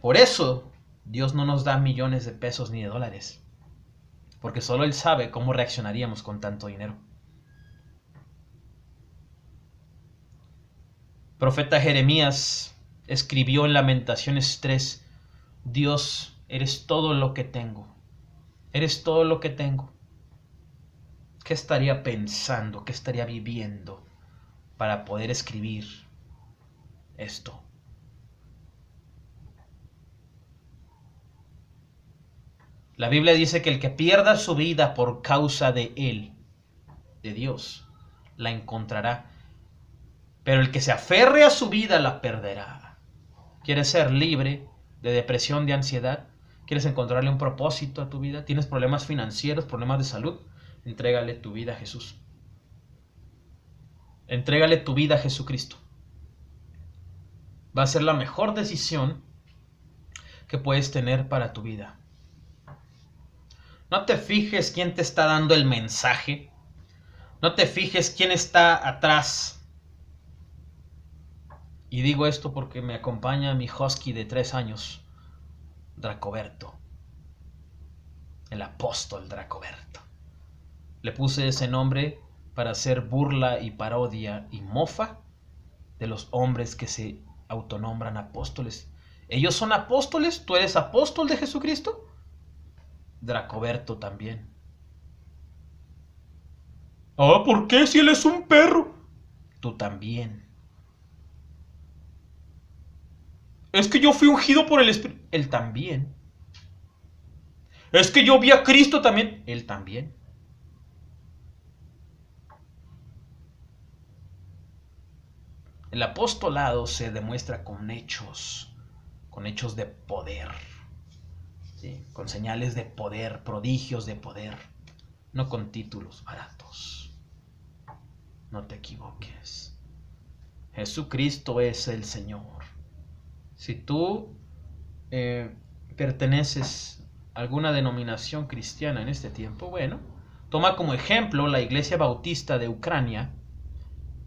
Por eso Dios no nos da millones de pesos ni de dólares, porque solo Él sabe cómo reaccionaríamos con tanto dinero. Profeta Jeremías escribió en Lamentaciones 3: Dios, eres todo lo que tengo. Eres todo lo que tengo. ¿Qué estaría pensando? ¿Qué estaría viviendo para poder escribir esto? La Biblia dice que el que pierda su vida por causa de Él, de Dios, la encontrará. Pero el que se aferre a su vida la perderá. ¿Quieres ser libre de depresión, de ansiedad? ¿Quieres encontrarle un propósito a tu vida? ¿Tienes problemas financieros, problemas de salud? Entrégale tu vida a Jesús. Entrégale tu vida a Jesucristo. Va a ser la mejor decisión que puedes tener para tu vida. No te fijes quién te está dando el mensaje. No te fijes quién está atrás. Y digo esto porque me acompaña mi husky de 3 años, Dracoberto. El apóstol Dracoberto. Le puse ese nombre para hacer burla y parodia y mofa de los hombres que se autonombran apóstoles. ¿Ellos son apóstoles? ¿Tú eres apóstol de Jesucristo? Dracoberto también. Ah, ¿por qué si él es un perro? Tú también. Es que yo fui ungido por el Espíritu. Él también. Es que yo vi a Cristo también. Él también. El apostolado se demuestra con hechos de poder, ¿sí?, con señales de poder, prodigios de poder, no con títulos baratos. No te equivoques. Jesucristo es el Señor. Si tú perteneces a alguna denominación cristiana en este tiempo, bueno, toma como ejemplo la Iglesia Bautista de Ucrania,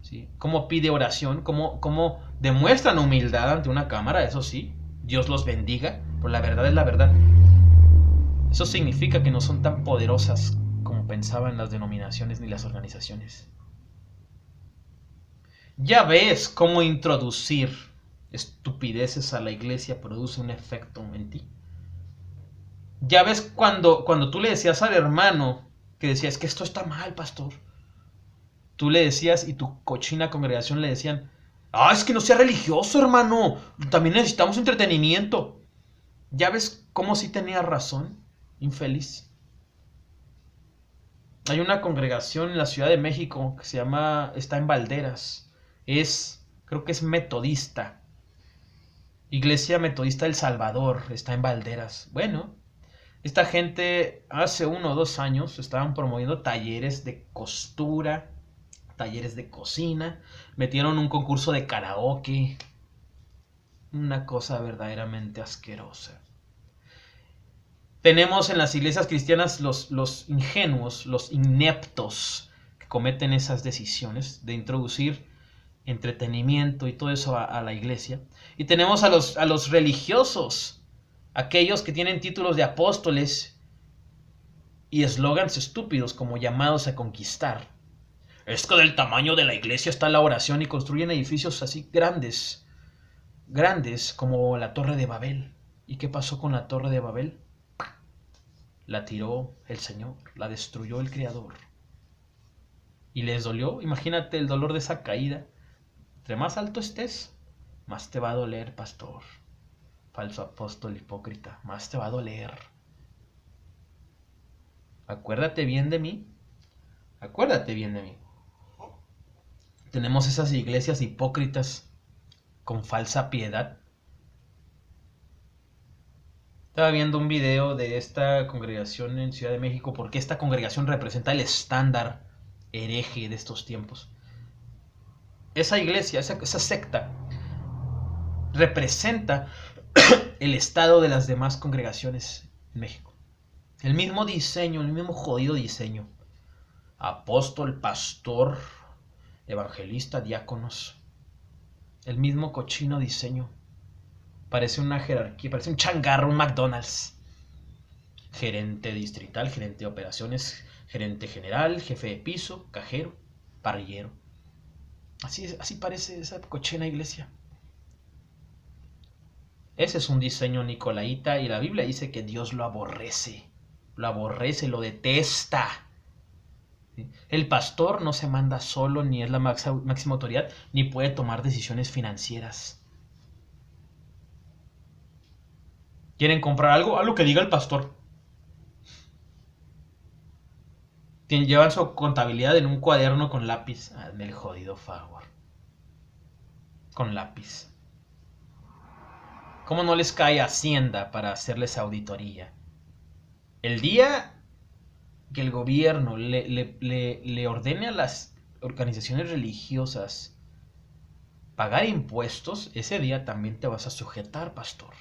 ¿sí?, cómo pide oración, cómo demuestran humildad ante una cámara, eso sí, Dios los bendiga, pero la verdad es la verdad. Eso significa que no son tan poderosas como pensaban las denominaciones ni las organizaciones. Ya ves cómo introducir estupideces a la iglesia produce un efecto en ti. Ya ves cuando tú le decías al hermano que decías que esto está mal, pastor. Tú le decías y tu cochina congregación le decían: ah, es que no sea religioso, hermano. También necesitamos entretenimiento. Ya ves cómo sí tenía razón, infeliz. Hay una congregación en la Ciudad de México que se llama, está en Valderas. Creo que es metodista. Iglesia Metodista del Salvador, está en Valderas. Bueno, esta gente hace 1 o 2 años estaban promoviendo talleres de costura, talleres de cocina, metieron un concurso de. Una cosa verdaderamente asquerosa. Tenemos en las iglesias cristianas los ingenuos, los ineptos que cometen esas decisiones de introducir entretenimiento y todo eso a la iglesia. Y tenemos a los religiosos, aquellos que tienen títulos de apóstoles y eslogans estúpidos como llamados a conquistar. Es que del tamaño de la iglesia está la oración, y construyen edificios así grandes, grandes como la Torre de Babel. ¿Y qué pasó con la Torre de Babel? La tiró el Señor, la destruyó el Creador. ¿Y les dolió? Imagínate el dolor de esa caída. Entre más alto estés, más te va a doler, pastor. Falso apóstol hipócrita, más te va a doler. Acuérdate bien de mí. Acuérdate bien de mí. Tenemos esas iglesias hipócritas con falsa piedad. Estaba viendo un video de esta congregación en Ciudad de México, porque esta congregación representa el estándar hereje de estos tiempos. Esa iglesia, esa secta, representa el estado de las demás congregaciones en México. El mismo diseño, el mismo jodido diseño. Apóstol, pastor, evangelista, diáconos. El mismo cochino diseño. Parece una jerarquía, parece un changarro, un McDonald's. Gerente distrital, gerente de operaciones, gerente general, jefe de piso, cajero, parrillero. Así parece esa cochina iglesia. Ese es un diseño nicolaíta, y la Biblia dice que Dios lo aborrece, lo detesta. El pastor no se manda solo, ni es la máxima autoridad, ni puede tomar decisiones financieras. ¿Quieren comprar algo? Algo que diga el pastor. Llevan su contabilidad en un cuaderno con lápiz. Hazme el jodido favor. Con lápiz. ¿Cómo no les cae Hacienda para hacerles auditoría? El día que el gobierno le ordene a las organizaciones religiosas pagar impuestos, ese día también te vas a sujetar, pastor.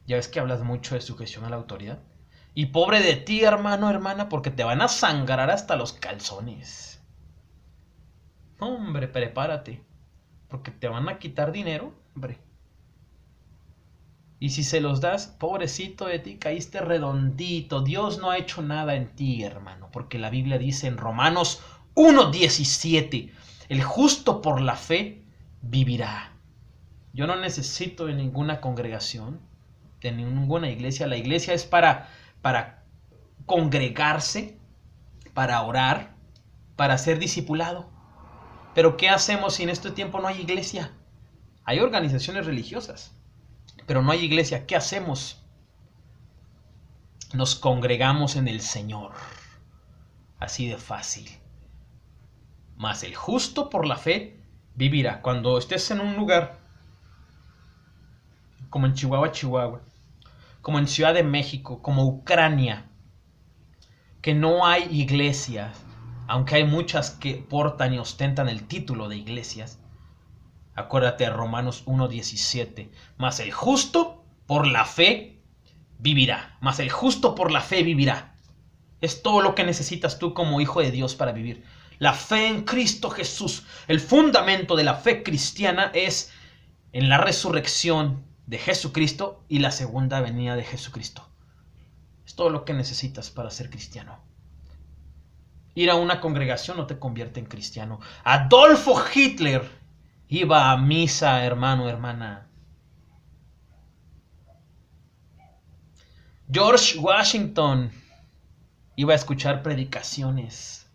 Ya ves que hablas mucho de sujeción a la autoridad. Y pobre de ti, hermano, hermana, porque te van a sangrar hasta los calzones. Hombre, prepárate, porque te van a quitar dinero, hombre. Y si se los das, pobrecito de ti, caíste redondito. Dios no ha hecho nada en ti, hermano, porque la Biblia dice en Romanos 1:17, el justo por la fe vivirá. Yo no necesito de ninguna congregación, de ninguna iglesia. La iglesia es para congregarse, para orar, para ser discipulado. Pero ¿qué hacemos si en este tiempo no hay iglesia? Hay organizaciones religiosas, pero no hay iglesia. ¿Qué hacemos? Nos congregamos en el Señor. Así de fácil. Mas el justo por la fe vivirá. Cuando estés en un lugar como en Chihuahua, como en Ciudad de México, como Ucrania, que no hay iglesias, aunque hay muchas que portan y ostentan el título de iglesias, acuérdate de Romanos 1:17, mas el justo por la fe vivirá, mas el justo por la fe vivirá. Es todo lo que necesitas tú como hijo de Dios para vivir. La fe en Cristo Jesús. El fundamento de la fe cristiana es en la resurrección de Jesucristo y la segunda venida de Jesucristo. Es todo lo que necesitas para ser cristiano. Ir a una congregación no te convierte en cristiano. Adolfo Hitler iba a misa, hermano, hermana. George Washington iba a escuchar predicaciones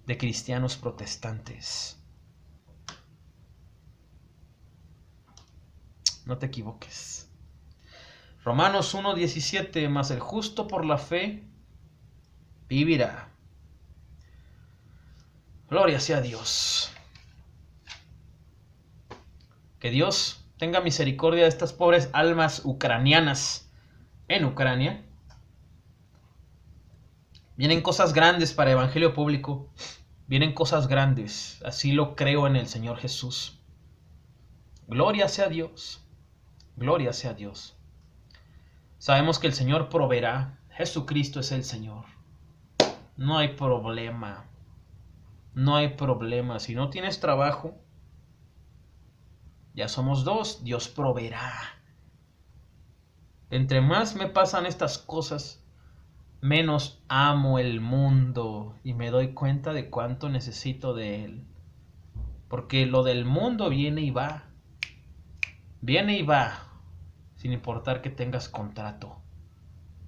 de cristianos protestantes. No te equivoques. Romanos 1:17, mas el justo por la fe vivirá. Gloria sea a Dios. Que Dios tenga misericordia de estas pobres almas ucranianas en Ucrania. Vienen cosas grandes para Evangelio Público. Vienen cosas grandes. Así lo creo en el Señor Jesús. Gloria sea a Dios. Gloria sea a Dios. Sabemos que el Señor proveerá. Jesucristo es el Señor. No hay problema. No hay problema. Si no tienes trabajo, ya somos dos. Dios proveerá. Entre más me pasan estas cosas, menos amo el mundo y me doy cuenta de cuánto necesito de Él. Porque lo del mundo viene y va. Viene y va. Sin importar que tengas contrato,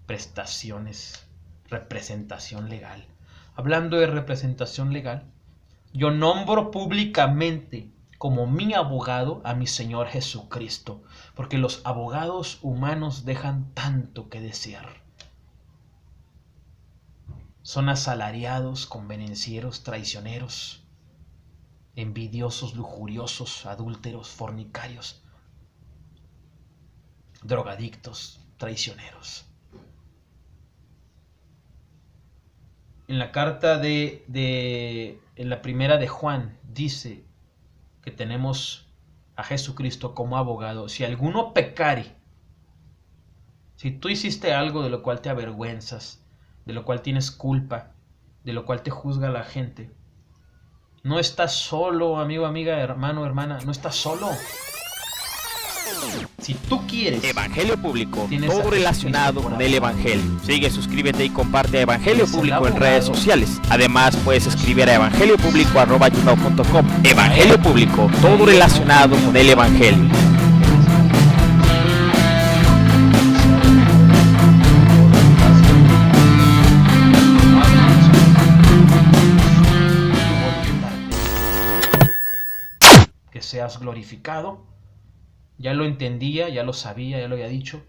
prestaciones, representación legal. Hablando de representación legal, yo nombro públicamente como mi abogado a mi Señor Jesucristo, porque los abogados humanos dejan tanto que desear. Son asalariados, convenencieros, traicioneros, envidiosos, lujuriosos, adúlteros, fornicarios, drogadictos, traicioneros. En la carta en la primera de Juan dice que tenemos a Jesucristo como abogado. Si alguno pecare, si tú hiciste algo de lo cual te avergüenzas, de lo cual tienes culpa, de lo cual te juzga la gente, no estás solo, amigo, amiga, hermano, hermana, no estás solo. Si tú quieres Evangelio Público, todo relacionado con el Evangelio. Sigue, suscríbete y comparte Evangelio Público en redes sociales. Además, puedes escribir a evangeliopúblico@gmail.com. Evangelio Público, todo relacionado con el Evangelio. Que seas glorificado. Ya lo entendía, ya lo sabía, ya lo había dicho,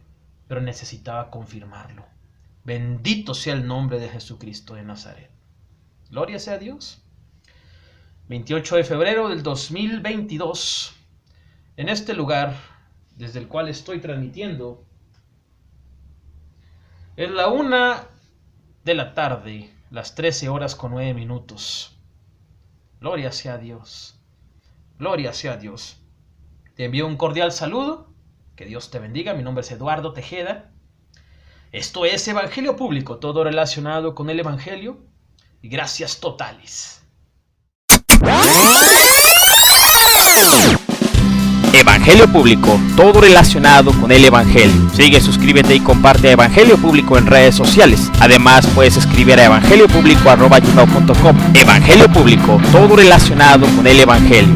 pero necesitaba confirmarlo. Bendito sea el nombre de Jesucristo de Nazaret. Gloria sea a Dios. 28 de febrero del 2022. En este lugar, desde el cual estoy transmitiendo, es la 1 de la tarde, las 13 horas con 9 minutos. Gloria sea a Dios. Gloria sea a Dios. Te envío un cordial saludo. Que Dios te bendiga. Mi nombre es Eduardo Tejeda. Esto es Evangelio Público, todo relacionado con el Evangelio. Y gracias totales. Evangelio Público, todo relacionado con el Evangelio. Sigue, suscríbete y comparte Evangelio Público en redes sociales. Además, puedes escribir a evangeliopúblico@gmail.com. Evangelio Público, todo relacionado con el Evangelio.